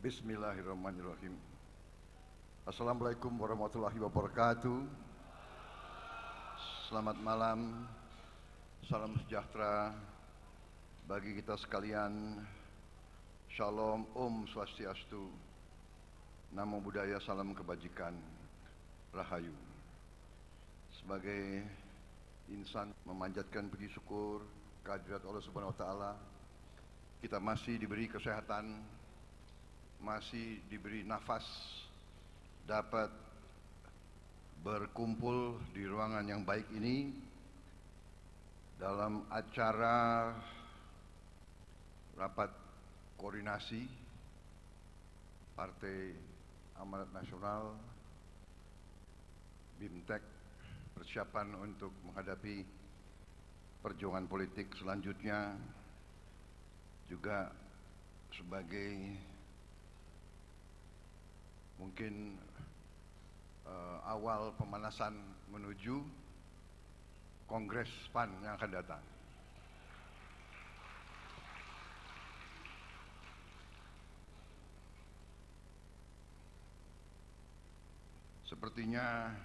Bismillahirrahmanirrahim. Assalamualaikum warahmatullahi wabarakatuh. Selamat malam, salam sejahtera bagi kita sekalian. Shalom, Om Swastiastu, Namo Buddhaya, salam kebajikan, Rahayu. Sebagai insan memanjatkan puji syukur kehadirat Allah Subhanahu wa taala, kita masih diberi kesehatan, masih diberi nafas, dapat berkumpul di ruangan yang baik ini dalam acara rapat koordinasi Partai Amanat Nasional BIMTEK, persiapan untuk menghadapi perjuangan politik selanjutnya, juga sebagai mungkin awal pemanasan menuju Kongres PAN yang akan datang. Sepertinya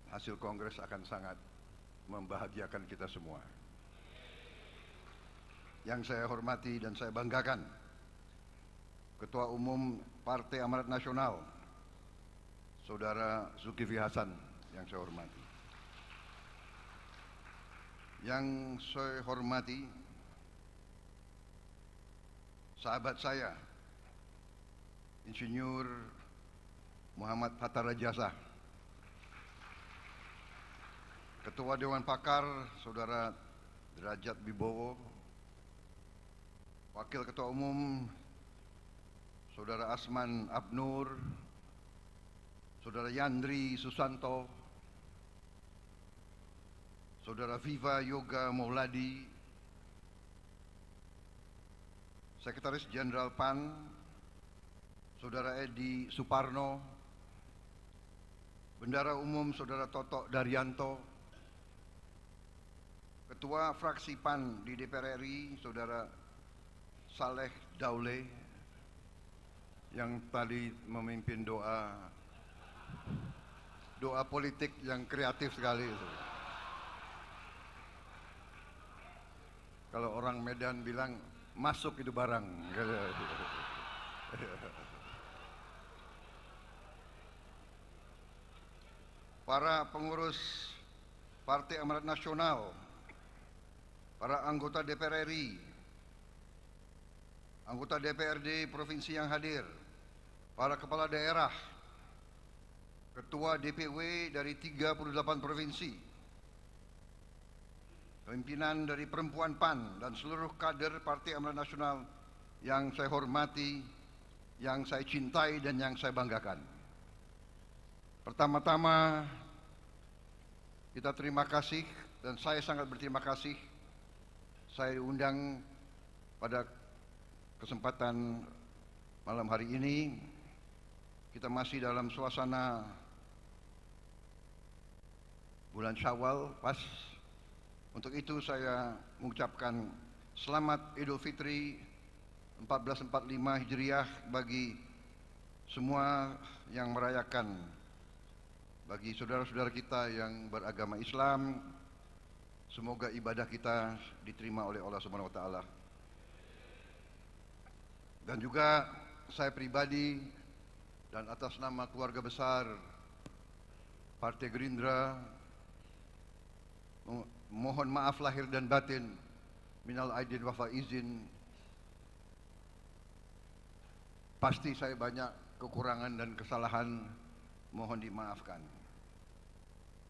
hasil Kongres akan sangat membahagiakan kita semua. Yang saya hormati dan saya banggakan, Ketua Umum Partai Amanat Nasional, Saudara Zulkifli Hasan yang saya hormati. Yang saya hormati sahabat saya, Insinyur Muhammad Hatta Rajasa, Ketua Dewan Pakar Saudara Derajat Wibowo, Wakil Ketua Umum Saudara Asman Abnur, Saudara Yandri Susanto, Saudara Viva Yoga Mauladi, Sekretaris Jenderal PAN Saudara Edi Suparno, Bendara Umum Saudara Toto Daryanto, Ketua Fraksi PAN di DPR RI Saudara Saleh Daule, yang tadi memimpin doa politik yang kreatif sekali itu. Kalau orang Medan bilang masuk itu barang. Para pengurus Partai Amanat Nasional, para anggota DPR RI, anggota DPRD provinsi yang hadir, para kepala daerah, ketua DPW dari 38 provinsi, pimpinan dari perempuan PAN dan seluruh kader Partai Amanat Nasional yang saya hormati, yang saya cintai dan yang saya banggakan. Pertama-tama kita terima kasih, dan saya sangat berterima kasih saya diundang pada kesempatan malam hari ini. Kita masih dalam suasana bulan Syawal pas. Untuk itu saya mengucapkan selamat Idul Fitri 1445 Hijriah bagi semua yang merayakan, bagi saudara-saudara kita yang beragama Islam. Semoga ibadah kita diterima oleh Allah Subhanahu wa taala. Dan juga saya pribadi dan atas nama keluarga besar Partai Gerindra mohon maaf lahir dan batin, minal aidin wal faizin. Pasti saya banyak kekurangan dan kesalahan, mohon dimaafkan.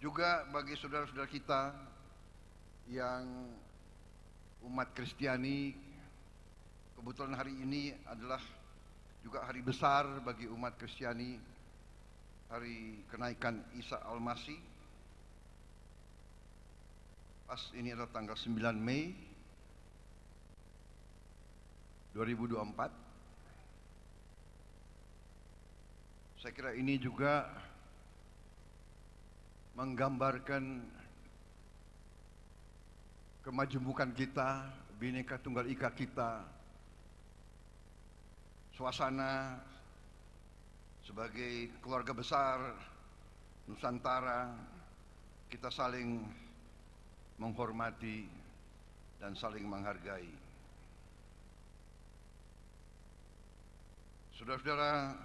Juga bagi saudara-saudara kita yang umat Kristiani, kebetulan hari ini adalah juga hari besar bagi umat Kristiani, hari kenaikan Isa Al-Masih. Pas ini adalah tanggal 9 Mei 2024. Saya kira ini juga menggambarkan kemajemukan kita, Bhinneka Tunggal Ika kita, suasana sebagai keluarga besar Nusantara, kita saling menghormati dan saling menghargai. Saudara-saudara,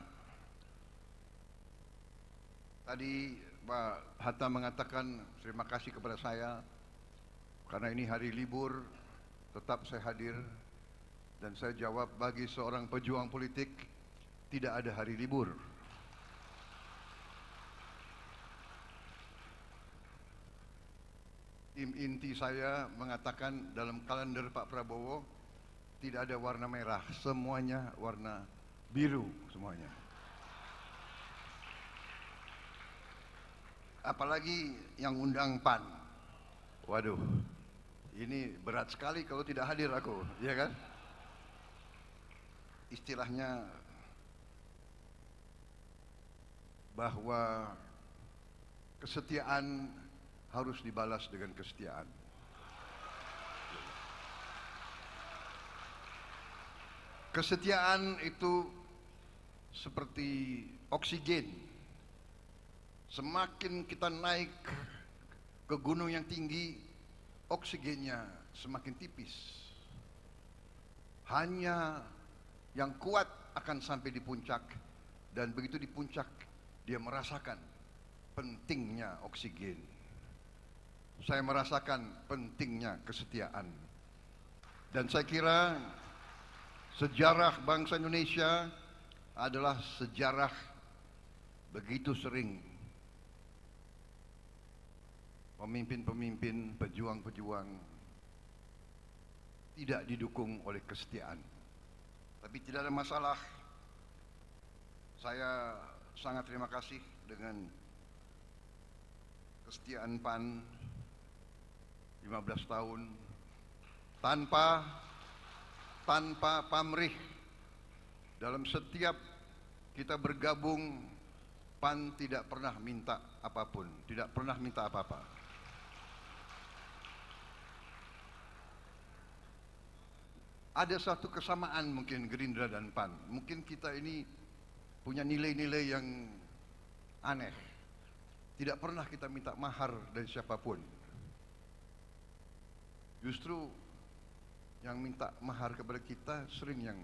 tadi Pak Hatta mengatakan terima kasih kepada saya karena ini hari libur, tetap saya hadir, dan saya jawab bagi seorang pejuang politik tidak ada hari libur. Tim inti saya mengatakan dalam kalender Pak Prabowo tidak ada warna merah, semuanya warna biru semuanya. Apalagi yang undang PAN. Waduh, ini berat sekali kalau tidak hadir aku, ya kan? Istilahnya bahwa kesetiaan harus dibalas dengan kesetiaan. Kesetiaan itu seperti oksigen. Semakin kita naik ke gunung yang tinggi, oksigennya semakin tipis. Hanya yang kuat akan sampai di puncak, dan begitu di puncak dia merasakan pentingnya oksigen. Saya merasakan pentingnya kesetiaan. Dan saya kira sejarah bangsa Indonesia adalah sejarah begitu sering pemimpin-pemimpin, pejuang-pejuang tidak didukung oleh kesetiaan. Tapi tidak ada masalah. Saya sangat terima kasih dengan kesetiaan PAN 15 tahun tanpa pamrih. Dalam setiap kita bergabung, PAN tidak pernah minta apapun, tidak pernah minta apa-apa. Ada satu kesamaan mungkin Gerindra dan PAN. Mungkin kita ini punya nilai-nilai yang aneh. Tidak pernah kita minta mahar dari siapapun. Justru yang minta mahar kepada kita sering yang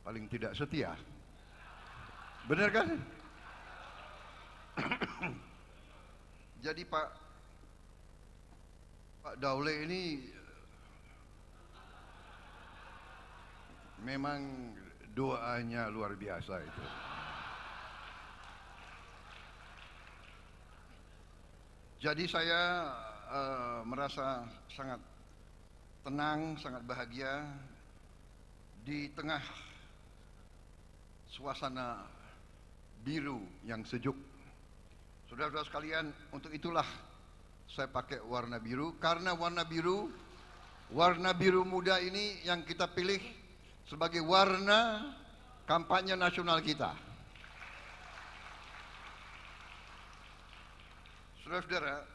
paling tidak setia. Benar kan? Jadi Pak Daule ini memang doanya luar biasa itu. Jadi saya merasa sangat tenang, sangat bahagia di tengah suasana biru yang sejuk. Saudara-saudara sekalian, untuk itulah saya pakai warna biru, karena warna biru muda ini yang kita pilih sebagai warna kampanye nasional kita. Saudara-saudara,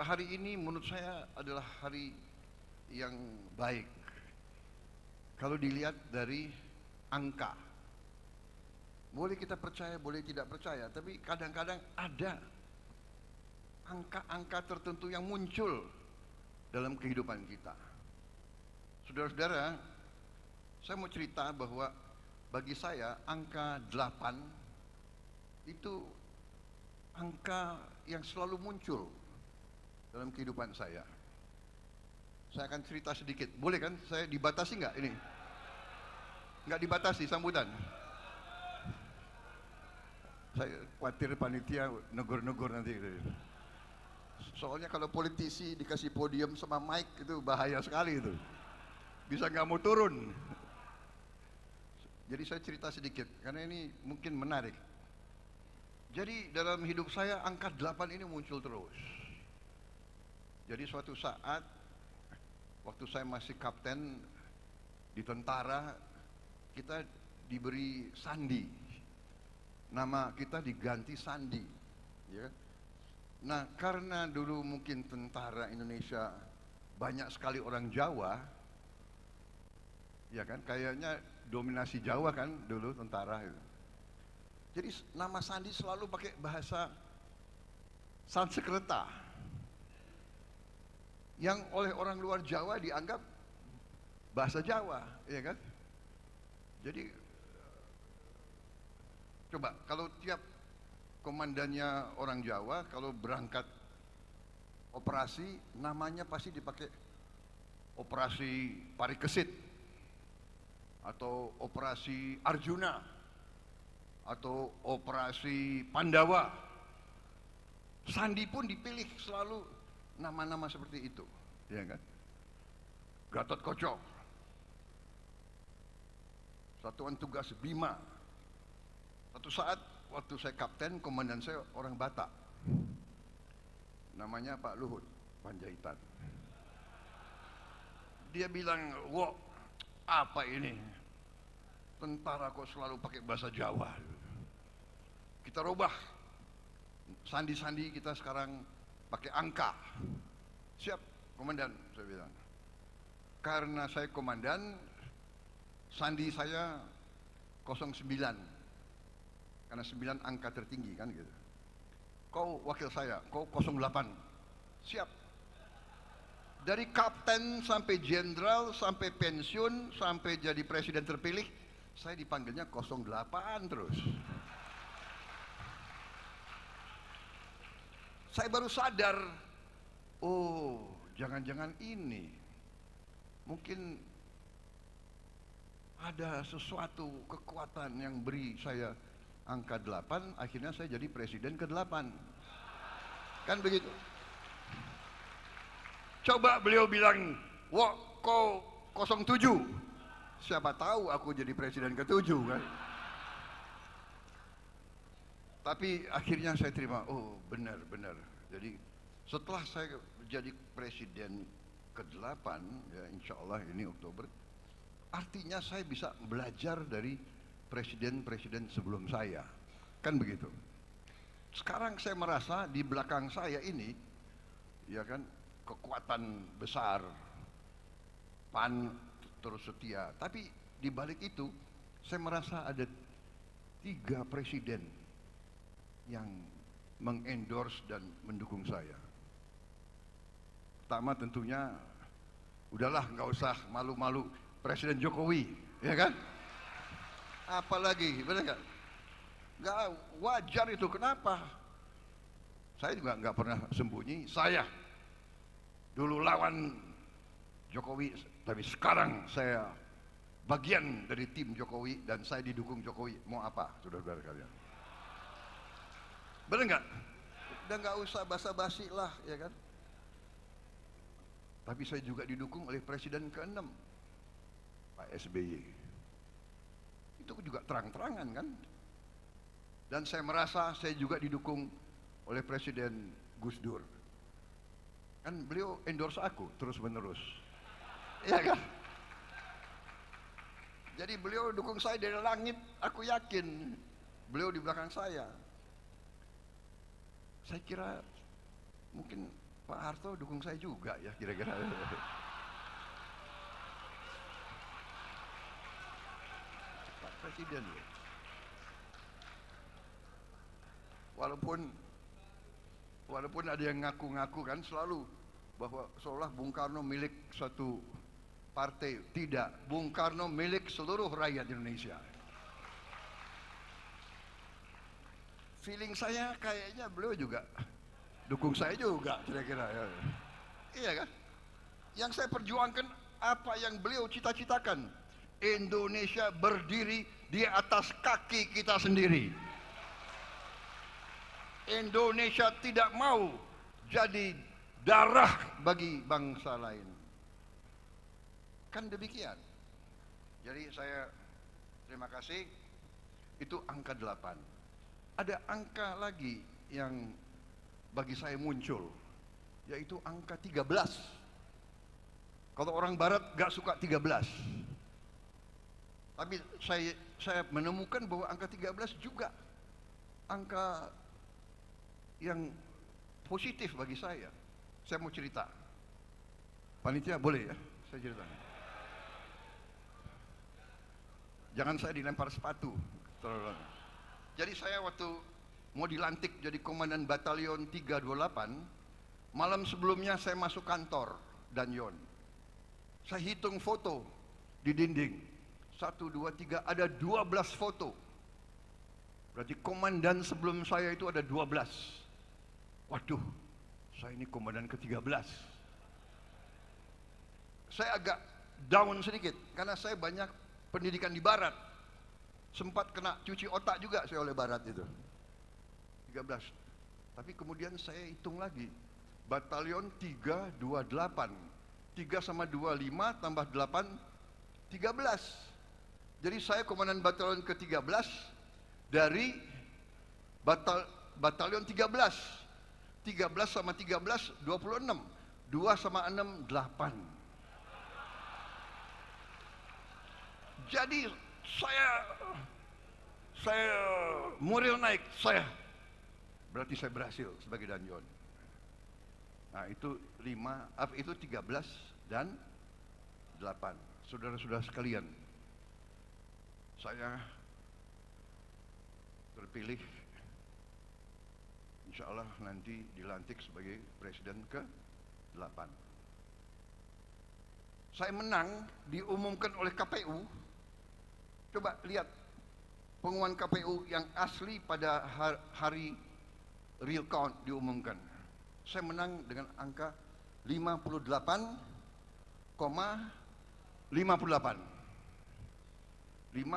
hari ini menurut saya adalah hari yang baik kalau dilihat dari angka. Boleh kita percaya, boleh tidak percaya, tapi kadang-kadang ada angka-angka tertentu yang muncul dalam kehidupan kita. Saudara-saudara, saya mau cerita bahwa bagi saya angka 8 itu angka yang selalu muncul dalam kehidupan saya. Saya akan cerita sedikit, boleh kan? Saya dibatasi nggak ini? Nggak dibatasi sambutan. Saya khawatir panitia negur-negur nanti. Soalnya kalau politisi dikasih podium sama mic itu bahaya sekali itu. Bisa nggak mau turun. Jadi saya cerita sedikit, karena ini mungkin menarik. Jadi dalam hidup saya angka 8 ini muncul terus. Jadi suatu saat waktu saya masih kapten di tentara, kita diberi sandi. Nama kita diganti Sandi, ya. Nah, karena dulu mungkin tentara Indonesia banyak sekali orang Jawa, Ya kan, kayaknya dominasi Jawa kan dulu tentara itu. Jadi nama sandi selalu pakai bahasa Sanskerta yang oleh orang luar Jawa dianggap bahasa Jawa, ya kan? Jadi coba kalau tiap komandannya orang Jawa kalau berangkat operasi namanya pasti dipakai operasi Parikesit atau operasi Arjuna atau operasi Pandawa. Sandi pun dipilih selalu nama-nama seperti itu, ya kan? Gatot Koco, Satuan Tugas Bima. Satu saat waktu saya kapten, komandan saya orang Batak, namanya Pak Luhut Panjaitan. Dia bilang, "Wah, apa ini? Tentara kok selalu pakai bahasa Jawa." Kita rubah sandi-sandi kita sekarang pakai angka. Siap, komandan, saya bilang. Karena saya komandan, sandi saya 09. Karena 9 angka tertinggi kan gitu. Kau wakil saya, kau 08. Siap. Dari kapten sampai jenderal, sampai pensiun, sampai jadi presiden terpilih, saya dipanggilnya 08 terus. Saya baru sadar, oh jangan-jangan ini mungkin ada sesuatu kekuatan yang beri saya angka 8, akhirnya saya jadi presiden ke-8. Kan begitu. Coba beliau bilang, wah kau 07. Siapa tahu aku jadi presiden ke-7 kan. Tapi akhirnya saya terima, oh benar-benar. Jadi setelah saya jadi presiden ke-8, ya insya Allah ini Oktober, artinya saya bisa belajar dari presiden-presiden sebelum saya. Kan begitu. Sekarang saya merasa di belakang saya ini, ya kan, kekuatan besar, PAN terus setia. Tapi di balik itu, saya merasa ada 3 presiden yang mengendorse dan mendukung saya. Pertama tentunya, udahlah nggak usah malu-malu, Presiden Jokowi, ya kan? Apalagi, benar nggak? Nggak wajar itu, kenapa? Saya juga nggak pernah sembunyi, saya dulu lawan Jokowi, tapi sekarang saya bagian dari tim Jokowi dan saya didukung Jokowi. Mau apa, saudara-saudara kalian? Benar nggak? Udah nggak usah basa-basi lah, ya kan? Tapi saya juga didukung oleh Presiden ke-6, Pak SBY. Itu juga terang-terangan kan? Dan saya merasa saya juga didukung oleh Presiden Gus Dur. Kan beliau endorse aku terus-menerus. Iya kan? Jadi beliau dukung saya dari langit, aku yakin beliau di belakang saya. Saya kira mungkin Pak Harto dukung saya juga ya kira-kira. Pak Presiden ya. Walaupun ada yang ngaku-ngaku kan selalu bahwa seolah Bung Karno milik satu partai. Tidak, Bung Karno milik seluruh rakyat Indonesia. Feeling saya kayaknya beliau juga dukung saya juga kira-kira ya. Iya kan? Yang saya perjuangkan apa yang beliau cita-citakan. Indonesia berdiri di atas kaki kita sendiri. Indonesia tidak mau jadi darah bagi bangsa lain. Kan demikian. Jadi saya terima kasih. Itu angka 8. Ada angka lagi yang bagi saya muncul, yaitu angka 13. Kalau orang barat gak suka 13. Tapi saya menemukan bahwa angka 13 juga angka yang positif bagi saya. Saya mau cerita. Panitia boleh ya? Saya cerita. Jangan saya dilempar sepatu. Jadi saya waktu mau dilantik jadi komandan batalion 328, malam sebelumnya saya masuk kantor Danyon. Saya hitung foto di dinding. 1, 2, 3, ada 12 foto. Berarti komandan sebelum saya itu ada 12. Waduh, saya ini komandan ke-13. Saya agak down sedikit karena saya banyak pendidikan di barat. Sempat kena cuci otak juga saya oleh barat itu. 13. Tapi kemudian saya hitung lagi. Batalion 328. 3 sama 25 tambah 8, 13. Jadi saya komandan batalion ke-13 dari batalion 13. 13 sama 13, 26. 2 sama 6, 8. Jadi saya moral naik, berarti saya berhasil sebagai Danyon. Nah itu 13 dan 8. Saudara-saudara sekalian, saya terpilih, insya Allah nanti dilantik sebagai presiden ke-8. Saya menang, diumumkan oleh KPU. Coba lihat pengumuman KPU yang asli pada hari real count diumumkan. Saya menang dengan angka 58,58. 5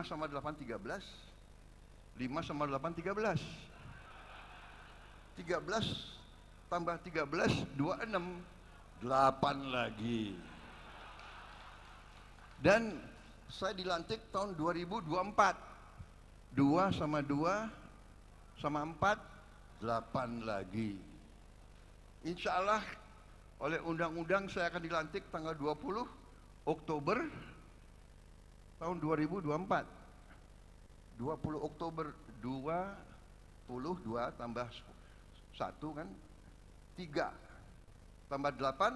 sama 8, 13. 5 sama 8, 13. 13 tambah 13, 26. 8 lagi. Dan saya dilantik tahun 2024. 2 sama 2 sama 4, 8 lagi. Insya Allah oleh undang-undang saya akan dilantik tanggal 20 Oktober tahun 2024. 20 Oktober 22 tambah 1 kan 3 tambah 8,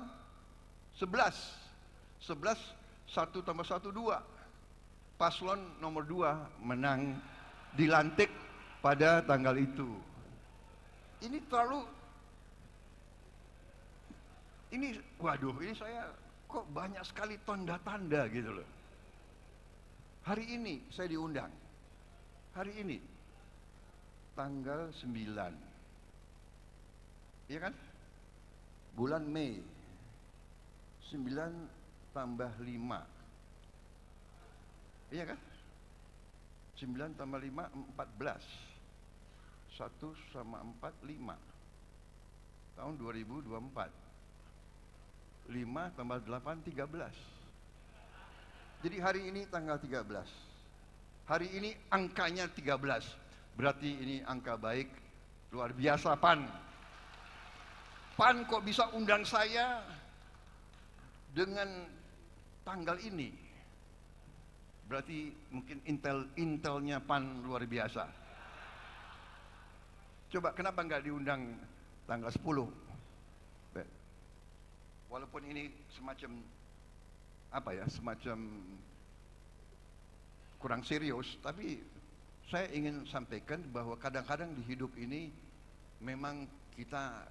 11. 11, 1 tambah 1, 2. Paslon nomor 2 menang, dilantik pada tanggal itu. Ini waduh, ini saya kok banyak sekali tanda-tanda gitu loh. Hari ini saya diundang. Hari ini tanggal 9. Iya kan? Bulan Mei. 9 tambah 5. Iya kan? 9 tambah 5, 14. 1 sama 4, 5. Tahun 2024. 5 tambah 8, 13. Jadi hari ini tanggal 13. Hari ini angkanya 13. Berarti ini angka baik, luar biasa PAN. PAN kok bisa undang saya dengan tanggal ini? Berarti mungkin intelnya PAN luar biasa. Coba kenapa nggak diundang tanggal 10? Walaupun ini semacam semacam kurang serius, tapi saya ingin sampaikan bahwa kadang-kadang di hidup ini memang kita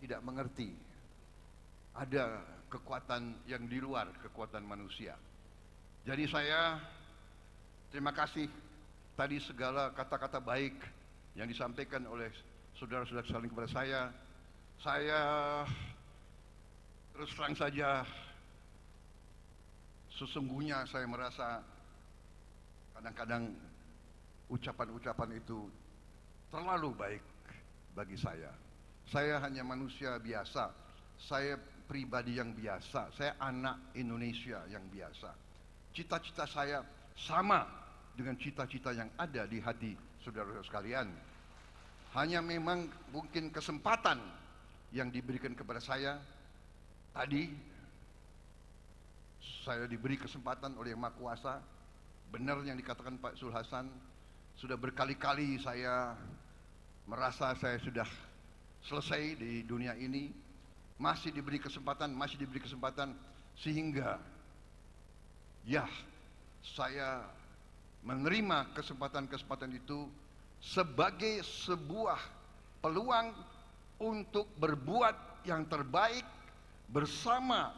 tidak mengerti ada kekuatan yang di luar kekuatan manusia. Jadi saya terima kasih tadi segala kata-kata baik yang disampaikan oleh saudara-saudara saling kepada saya. Saya terus terang saja, sesungguhnya saya merasa kadang-kadang ucapan-ucapan itu terlalu baik bagi saya. Saya hanya manusia biasa, saya pribadi yang biasa, saya anak Indonesia yang biasa. Cita-cita saya sama dengan cita-cita yang ada di hati saudara-saudara sekalian. Hanya memang mungkin kesempatan yang diberikan kepada saya. Tadi saya diberi kesempatan oleh Yang Maha Kuasa. Benar yang dikatakan Pak Zul Hasan, sudah berkali-kali saya merasa saya sudah selesai di dunia ini. Masih diberi kesempatan, sehingga ya saya menerima kesempatan-kesempatan itu sebagai sebuah peluang untuk berbuat yang terbaik bersama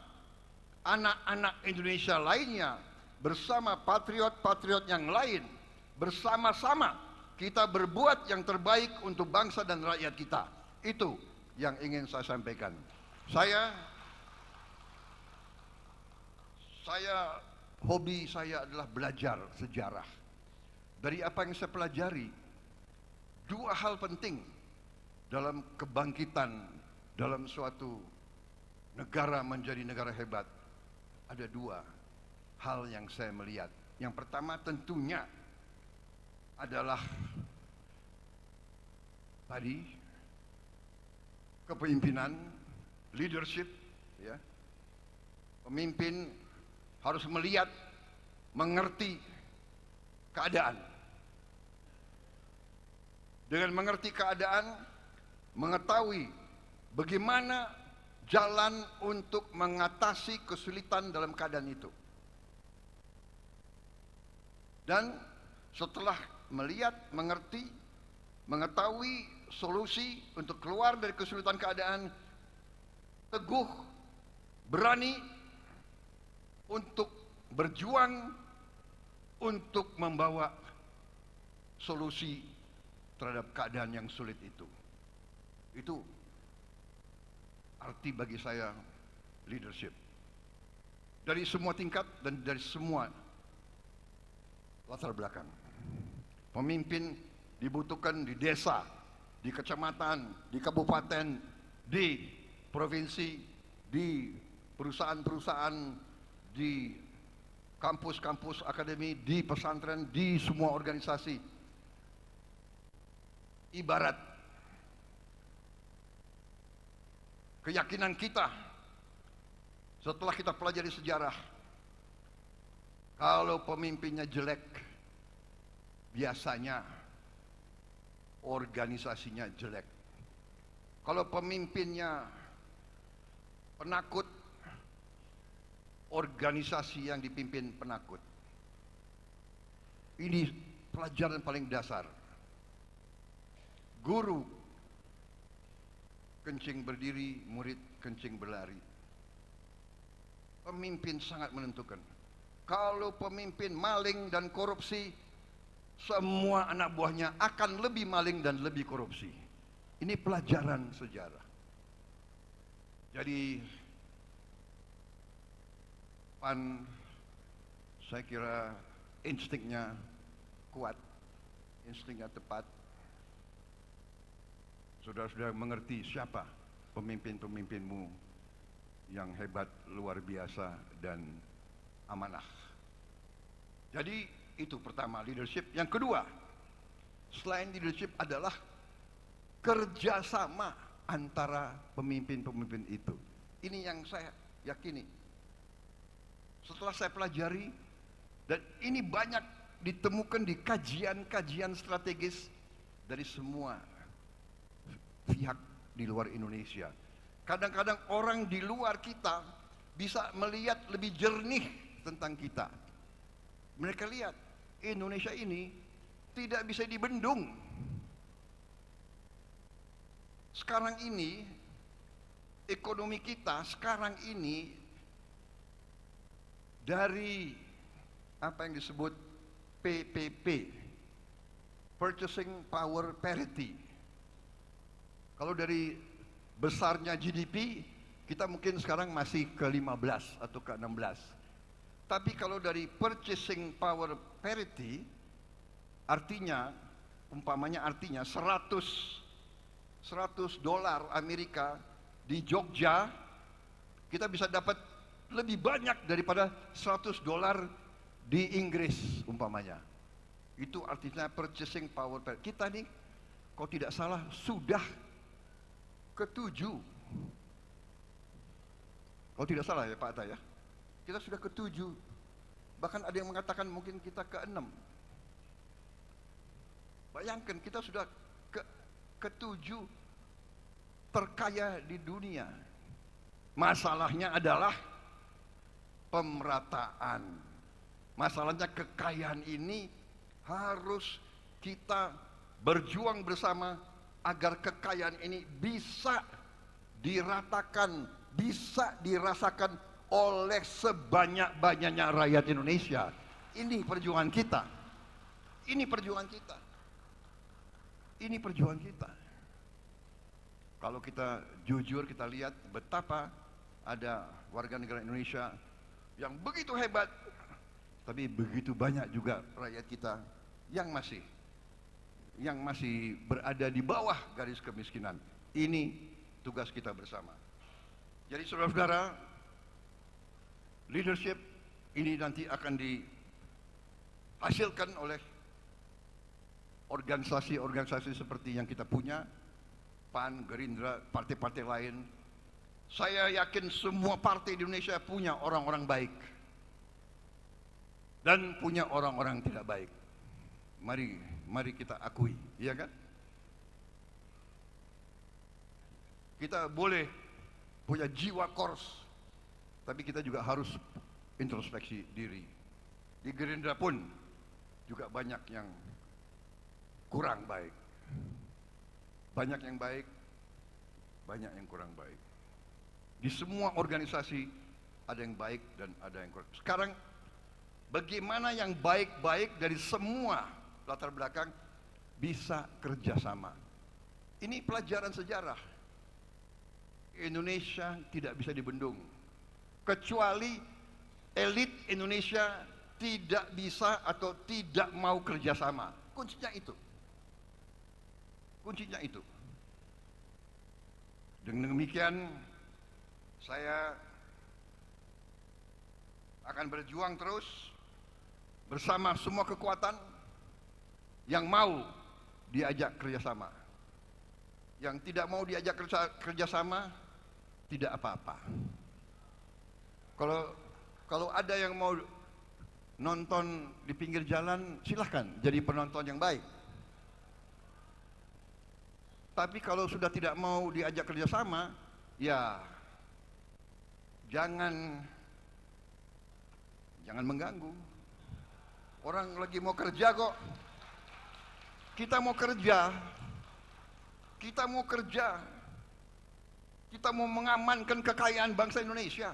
anak-anak Indonesia lainnya, bersama patriot-patriot yang lain, bersama-sama kita berbuat yang terbaik untuk bangsa dan rakyat kita. Itu yang ingin saya sampaikan. Hobi saya adalah belajar sejarah. Dari apa yang saya pelajari, dua hal penting dalam kebangkitan dalam suatu negara menjadi negara hebat. Ada dua hal yang saya melihat. Yang pertama tentunya adalah tadi kepemimpinan, leadership, ya. Pemimpin harus melihat, mengerti keadaan. Dengan mengerti keadaan, mengetahui bagaimana jalan untuk mengatasi kesulitan dalam keadaan itu. Dan setelah melihat, mengerti, mengetahui solusi untuk keluar dari kesulitan keadaan, teguh, berani untuk berjuang untuk membawa solusi terhadap keadaan yang sulit itu. Itu arti bagi saya leadership. Dari semua tingkat dan dari semua latar belakang. Pemimpin dibutuhkan di desa, di kecamatan, di kabupaten, di provinsi, di perusahaan-perusahaan, di kampus-kampus akademi, di pesantren, di semua organisasi. Ibarat keyakinan kita setelah kita pelajari sejarah, kalau pemimpinnya jelek, biasanya organisasinya jelek. Kalau pemimpinnya penakut, organisasi yang dipimpin penakut. Ini pelajaran paling dasar. Guru kencing berdiri, murid kencing berlari. Pemimpin sangat menentukan. Kalau pemimpin maling dan korupsi, semua anak buahnya akan lebih maling dan lebih korupsi. Ini pelajaran sejarah. Jadi PAN, saya kira instingnya kuat, instingnya tepat. Saudara-saudara mengerti siapa pemimpin-pemimpinmu yang hebat, luar biasa, dan amanah. Jadi itu pertama, leadership. Yang kedua, selain leadership adalah kerjasama antara pemimpin-pemimpin itu. Ini yang saya yakini. Setelah saya pelajari, dan ini banyak ditemukan di kajian-kajian strategis dari semua pihak di luar Indonesia. Kadang-kadang orang di luar kita bisa melihat lebih jernih tentang kita. Mereka lihat Indonesia ini tidak bisa dibendung. Sekarang ini ekonomi kita sekarang ini dari apa yang disebut PPP, Purchasing Power Parity. Kalau dari besarnya GDP, kita mungkin sekarang masih ke 15 atau ke 16. Tapi kalau dari Purchasing Power Parity, artinya, umpamanya artinya 100 dolar Amerika di Jogja, kita bisa dapat lebih banyak daripada 100 dolar di Inggris umpamanya. Itu artinya purchasing power. Kita nih, kalau tidak salah, sudah ke-7. Kalau tidak salah ya Pak Atta ya. Kita sudah ke-7. Bahkan ada yang mengatakan mungkin kita ke-6. Bayangkan kita sudah ke-7 terkaya di dunia. Masalahnya adalah pemerataan. Masalahnya kekayaan ini Harus kita berjuang bersama agar kekayaan ini bisa diratakan, bisa dirasakan oleh sebanyak-banyaknya rakyat Indonesia. Ini perjuangan kita. Ini perjuangan kita. Ini perjuangan kita. Kalau kita jujur, kita lihat betapa ada warga negara Indonesia yang begitu hebat, tapi begitu banyak juga rakyat kita yang masih berada di bawah garis kemiskinan. Ini tugas kita bersama. Jadi saudara-saudara, leadership ini nanti akan dihasilkan oleh organisasi-organisasi seperti yang kita punya, PAN, Gerindra, partai-partai lain. Saya yakin semua partai di Indonesia punya orang-orang baik dan punya orang-orang tidak baik. Mari kita akui, iya kan? Kita boleh punya jiwa kors, tapi kita juga harus introspeksi diri. Di Gerindra pun juga banyak yang kurang baik. Banyak yang baik, banyak yang kurang baik. Di semua organisasi ada yang baik dan ada yang kurang. Sekarang bagaimana yang baik-baik dari semua latar belakang bisa kerjasama? Ini pelajaran sejarah. Indonesia tidak bisa dibendung, kecuali elit Indonesia tidak bisa atau tidak mau kerjasama. Kuncinya itu. Kuncinya itu. Dengan demikian, saya akan berjuang terus bersama semua kekuatan yang mau diajak kerjasama. Yang tidak mau diajak kerjasama, tidak apa-apa. Kalau ada yang mau nonton di pinggir jalan, silahkan jadi penonton yang baik. Tapi kalau sudah tidak mau diajak kerjasama, ya jangan mengganggu. Orang lagi mau kerja kok. Kita mau kerja. Kita mau kerja. Kita mau mengamankan kekayaan bangsa Indonesia.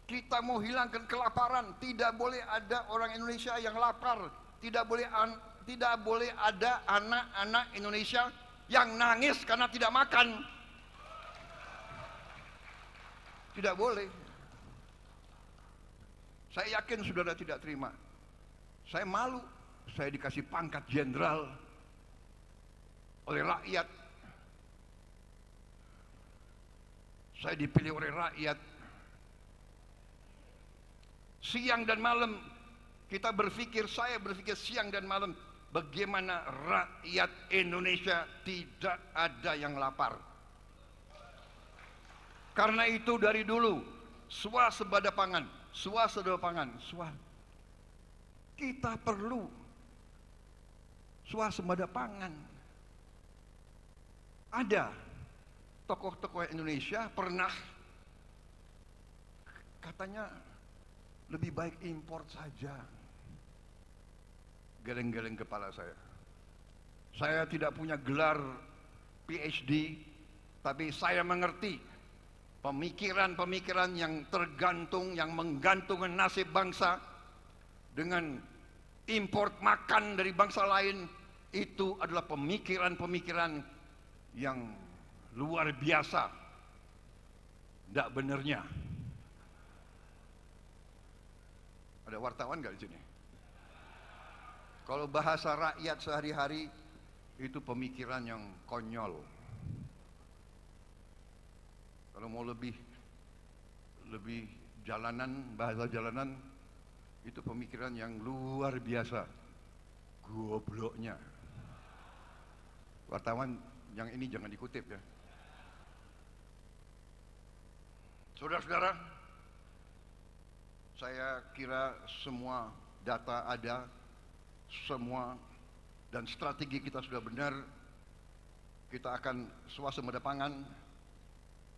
Kita mau hilangkan kelaparan. Tidak boleh ada orang Indonesia yang lapar. Tidak boleh ada anak-anak Indonesia yang nangis karena tidak makan. Tidak boleh. Saya yakin saudara tidak terima. Saya malu. Saya dikasih pangkat jenderal oleh rakyat. Saya dipilih oleh rakyat. Siang dan malam saya berpikir siang dan malam, bagaimana rakyat Indonesia tidak ada yang lapar. Karena itu dari dulu swasembada pangan. Kita perlu swasembada pangan. Ada tokoh-tokoh Indonesia pernah katanya lebih baik import saja. Geleng-geleng kepala saya. Saya tidak punya gelar PhD, tapi saya mengerti pemikiran-pemikiran yang tergantung, yang menggantungkan nasib bangsa dengan import makan dari bangsa lain. Itu adalah pemikiran-pemikiran yang luar biasa. Tidak benarnya. Ada wartawan nggak di sini? Kalau bahasa rakyat sehari-hari itu pemikiran yang konyol. Kalau mau lebih jalanan, bahasa jalanan, itu pemikiran yang luar biasa. Gobloknya. Wartawan yang ini jangan dikutip ya. Saudara-saudara, saya kira semua data ada, semua dan strategi kita sudah benar. Kita akan swasembada pangan.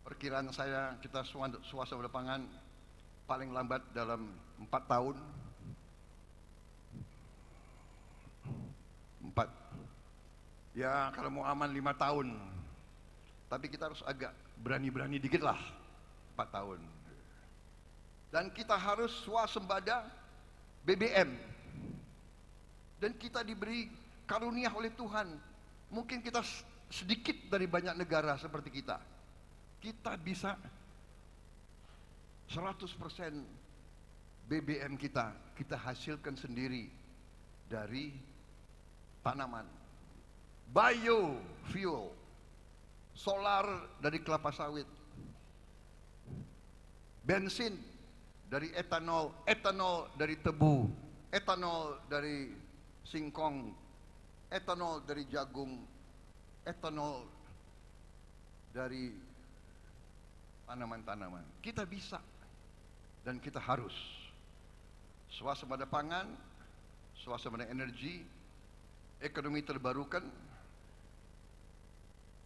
Perkiraan saya kita swasembada pangan paling lambat dalam 4 tahun, 4, ya kalau mau aman 5 tahun, tapi kita harus agak berani-berani dikit lah, 4 tahun. Dan kita harus swasembada BBM, dan kita diberi karunia oleh Tuhan. Mungkin kita sedikit dari banyak negara seperti kita bisa 100% BBM kita hasilkan sendiri dari tanaman, biofuel, solar dari kelapa sawit, bensin dari etanol, etanol dari tebu, etanol dari singkong, etanol dari jagung, etanol dari tanaman-tanaman. Kita bisa dan kita harus swasembada pangan, swasembada energi, ekonomi terbarukan.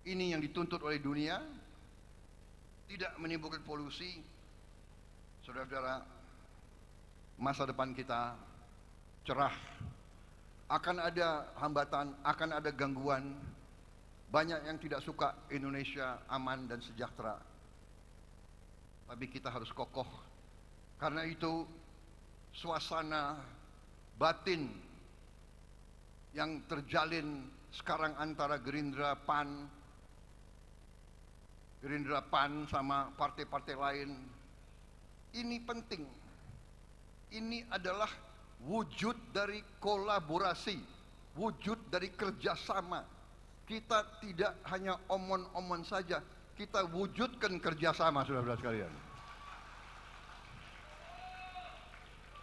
Ini yang dituntut oleh dunia, tidak menimbulkan polusi. Saudara-saudara, masa depan kita cerah. Akan ada hambatan, akan ada gangguan. Banyak yang tidak suka Indonesia aman dan sejahtera, tapi kita harus kokoh. Karena itu suasana batin yang terjalin sekarang antara Gerindra PAN sama partai-partai lain, ini penting. Ini adalah wujud dari kolaborasi, wujud dari kerjasama. Kita tidak hanya omon-omon saja, kita wujudkan kerjasama, saudara-saudara sekalian.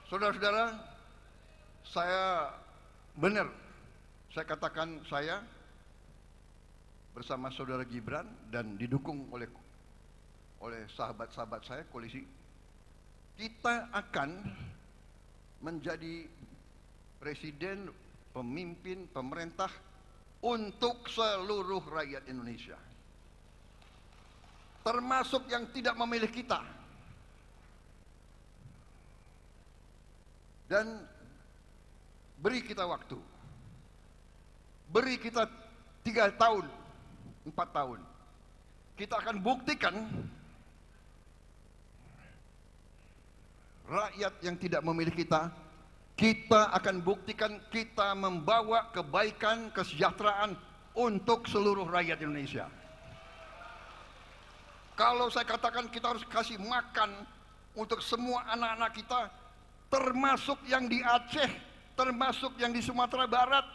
Saudara-saudara, saya benar, saya katakan saya bersama saudara Gibran dan didukung oleh sahabat-sahabat saya, koalisi, kita akan menjadi presiden, pemimpin, pemerintah untuk seluruh rakyat Indonesia, termasuk yang tidak memilih kita. Dan beri kita waktu, beri kita 3 tahun, 4 tahun, kita akan buktikan rakyat yang tidak memilih kita. Kita akan buktikan kita membawa kebaikan, kesejahteraan untuk seluruh rakyat Indonesia. Kalau saya katakan kita harus kasih makan untuk semua anak-anak kita, termasuk yang di Aceh, termasuk yang di Sumatera Barat.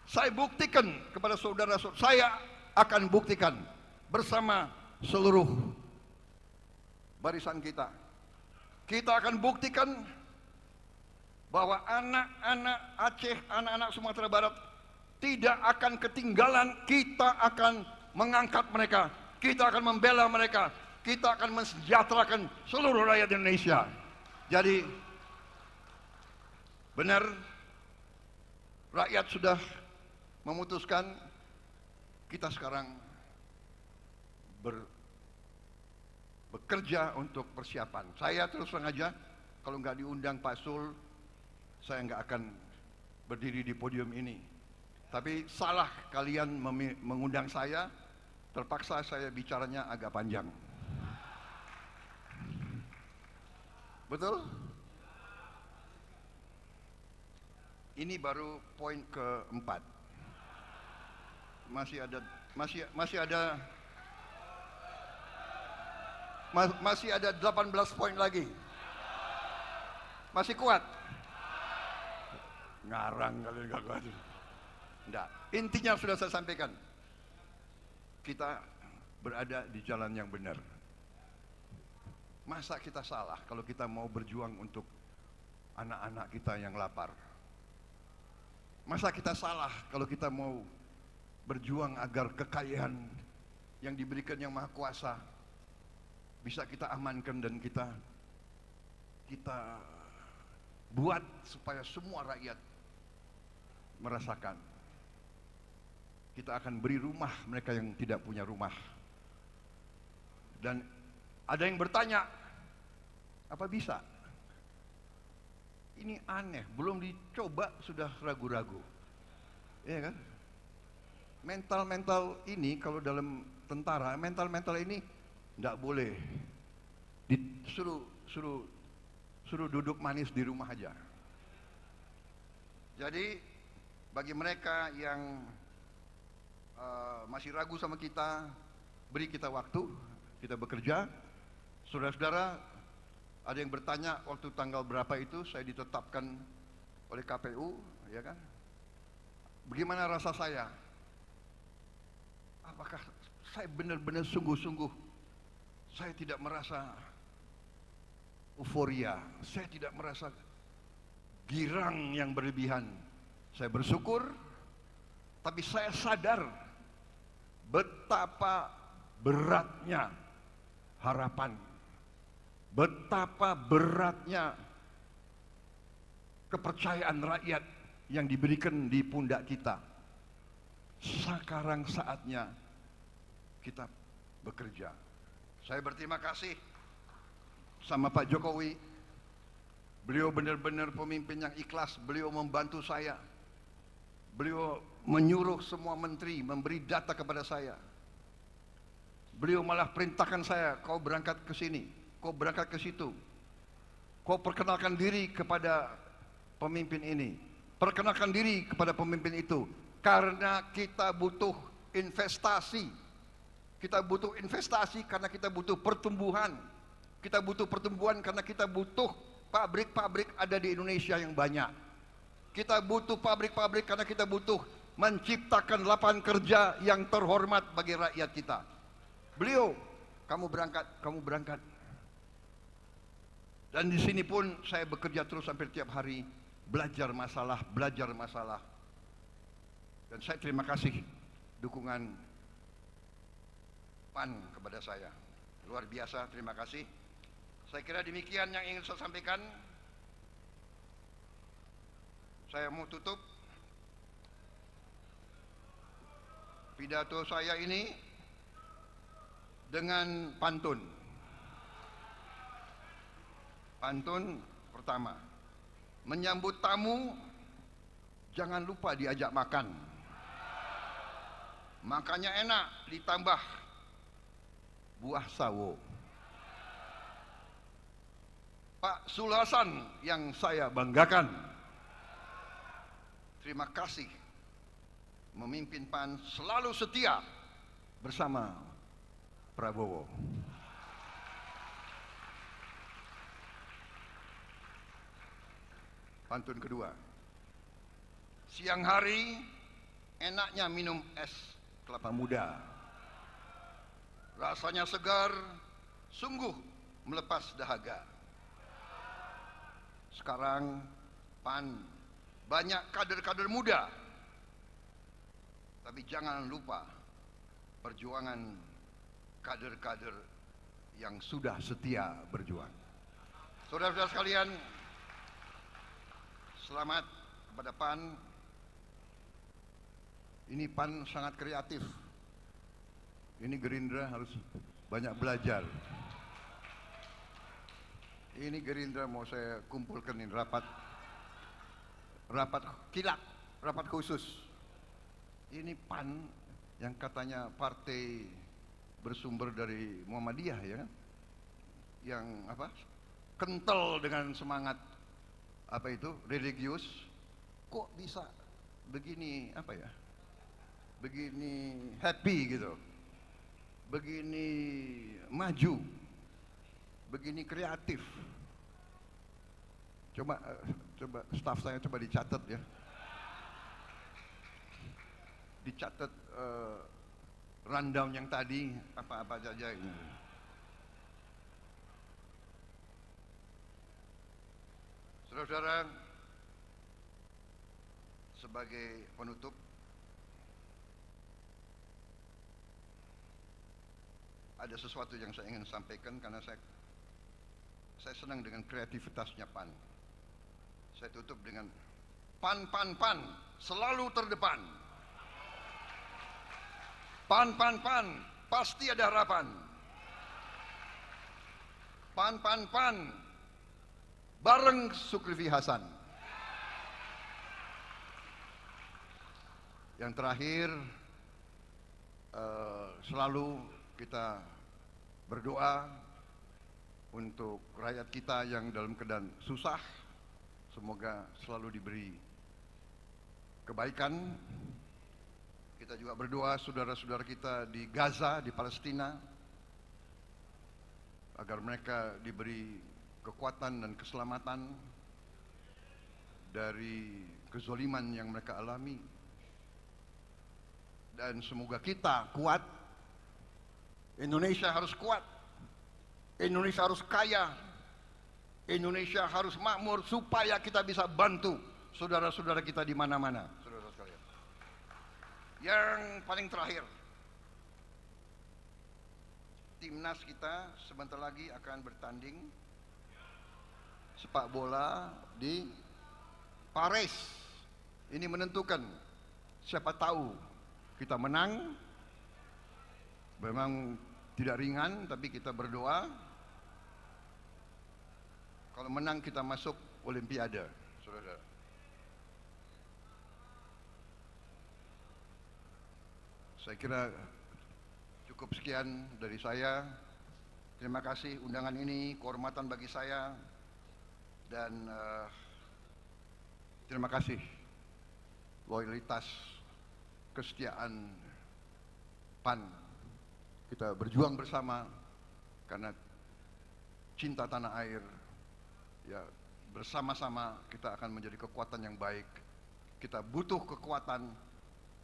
Saya buktikan kepada saudara-saudara, saya akan buktikan bersama seluruh barisan kita. Kita akan buktikan bahwa anak-anak Aceh, anak-anak Sumatera Barat tidak akan ketinggalan. Kita akan mengangkat mereka, kita akan membela mereka, kita akan mensejahterakan seluruh rakyat Indonesia. Jadi benar, rakyat sudah memutuskan. Kita sekarang bekerja untuk persiapan. Saya terus terang aja, kalau nggak diundang Pak Sul, saya nggak akan berdiri di podium ini. Tapi salah kalian mengundang saya, terpaksa saya bicaranya agak panjang. Betul? Ini baru poin keempat. Masih ada 18 poin lagi. Masih kuat? Ngarang kalian gak kuat. Enggak. Intinya sudah saya sampaikan. Kita berada di jalan yang benar. Masa kita salah kalau kita mau berjuang untuk anak-anak kita yang lapar? Masa kita salah kalau kita mau berjuang agar kekayaan yang diberikan Yang Maha Kuasa bisa kita amankan dan kita buat supaya semua rakyat merasakan. kita akan beri rumah mereka yang tidak punya rumah. Dan ada yang bertanya, apa bisa? Ini aneh, belum dicoba sudah ragu-ragu. Iya kan? Mental-mental ini kalau dalam tentara, mental-mental ini tidak boleh suruh duduk manis di rumah aja. Jadi bagi mereka yang masih ragu sama kita, beri kita waktu, kita bekerja. Saudara-saudara, ada yang bertanya waktu tanggal berapa itu saya ditetapkan oleh KPU, ya kan? Bagaimana rasa saya? Apakah saya benar-benar sungguh-sungguh? Saya tidak merasa euforia, saya tidak merasa girang yang berlebihan. Saya bersyukur, tapi saya sadar betapa beratnya harapan, betapa beratnya kepercayaan rakyat yang diberikan di pundak kita. Sekarang saatnya kita bekerja. Saya berterima kasih sama Pak Jokowi. Beliau benar-benar pemimpin yang ikhlas. Beliau membantu saya. Beliau menyuruh semua menteri memberi data kepada saya. Beliau malah perintahkan saya, kau berangkat ke sini, kau berangkat ke situ, kau perkenalkan diri kepada pemimpin ini, perkenalkan diri kepada pemimpin itu, karena kita butuh investasi. Kita butuh investasi karena kita butuh pertumbuhan. Kita butuh pertumbuhan karena kita butuh pabrik-pabrik ada di Indonesia yang banyak. Kita butuh pabrik-pabrik karena kita butuh menciptakan lapangan kerja yang terhormat bagi rakyat kita. Beliau, kamu berangkat. Dan di sini pun saya bekerja terus hampir tiap hari, belajar masalah. Dan saya terima kasih dukungan PAN kepada saya. Luar biasa, terima kasih. Saya kira demikian yang ingin saya sampaikan. Saya mau tutup pidato saya ini dengan pantun. Pantun pertama, menyambut tamu jangan lupa diajak makan. Makannya enak, ditambah buah sawo. Pak Sulasan yang saya banggakan, terima kasih memimpin PAN selalu setia bersama Prabowo. Pantun kedua, siang hari enaknya minum es kelapa muda, rasanya segar, sungguh melepas dahaga. Sekarang PAN banyak kader-kader muda, tapi jangan lupa perjuangan kader-kader yang sudah setia berjuang. Saudara-saudara sekalian, selamat kepada PAN. Ini PAN sangat kreatif. Ini Gerindra harus banyak belajar. Ini Gerindra mau saya kumpulkan ini rapat kilat, rapat khusus. Ini PAN yang katanya partai bersumber dari Muhammadiyah, ya kan? Yang apa? Kental dengan semangat apa itu? Religius. Kok bisa begini apa ya? Begini happy gitu. Begini maju, begini kreatif. Coba staf saya coba dicatat ya, dicatat rundown yang tadi apa saja ini. Saudara-saudara, sebagai penutup, ada sesuatu yang saya ingin sampaikan karena saya senang dengan kreativitasnya PAN. Saya tutup dengan PAN selalu terdepan. PAN, PAN, PAN, pasti ada harapan. PAN, PAN, PAN, bareng Zulkifli Hasan. Yang terakhir, selalu kita berdoa untuk rakyat kita yang dalam keadaan susah, semoga selalu diberi kebaikan. Kita juga berdoa saudara-saudara kita di Gaza, di Palestina, agar mereka diberi kekuatan dan keselamatan dari kezaliman yang mereka alami. Dan semoga kita kuat. Indonesia harus kuat. Indonesia harus kaya. Indonesia harus makmur supaya kita bisa bantu saudara-saudara kita di mana-mana. Saudara sekalian. Yang paling terakhir, timnas kita sebentar lagi akan bertanding sepak bola di Paris. Ini menentukan, siapa tahu kita menang. Memang tidak ringan, tapi kita berdoa. Kalau menang kita masuk Olimpiade, saudara. Saya kira cukup sekian dari saya. Terima kasih undangan ini, kehormatan bagi saya. Dan terima kasih loyalitas, kesetiaan PAN. Kita berjuang bersama karena cinta tanah air. Ya, bersama-sama kita akan menjadi kekuatan yang baik. Kita butuh kekuatan,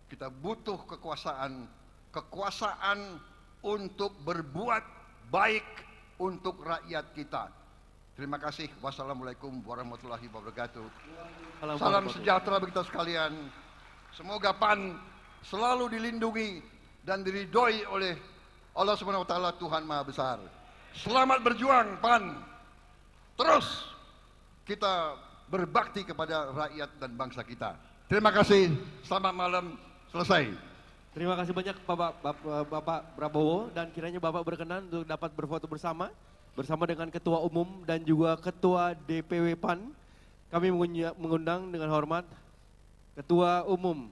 kita butuh kekuasaan, kekuasaan untuk berbuat baik untuk rakyat kita. Terima kasih. Wassalamualaikum warahmatullahi wabarakatuh. Salam sejahtera bagi kita sekalian. Semoga PAN selalu dilindungi dan diridhoi oleh Allah Subhanahu wa taala, Tuhan Maha Besar. Selamat berjuang PAN. Terus kita berbakti kepada rakyat dan bangsa kita. Terima kasih. Selamat malam. Selesai. Terima kasih banyak Bapak Prabowo, dan kiranya Bapak berkenan untuk dapat berfoto bersama dengan Ketua Umum dan juga Ketua DPW PAN. Kami mengundang dengan hormat Ketua Umum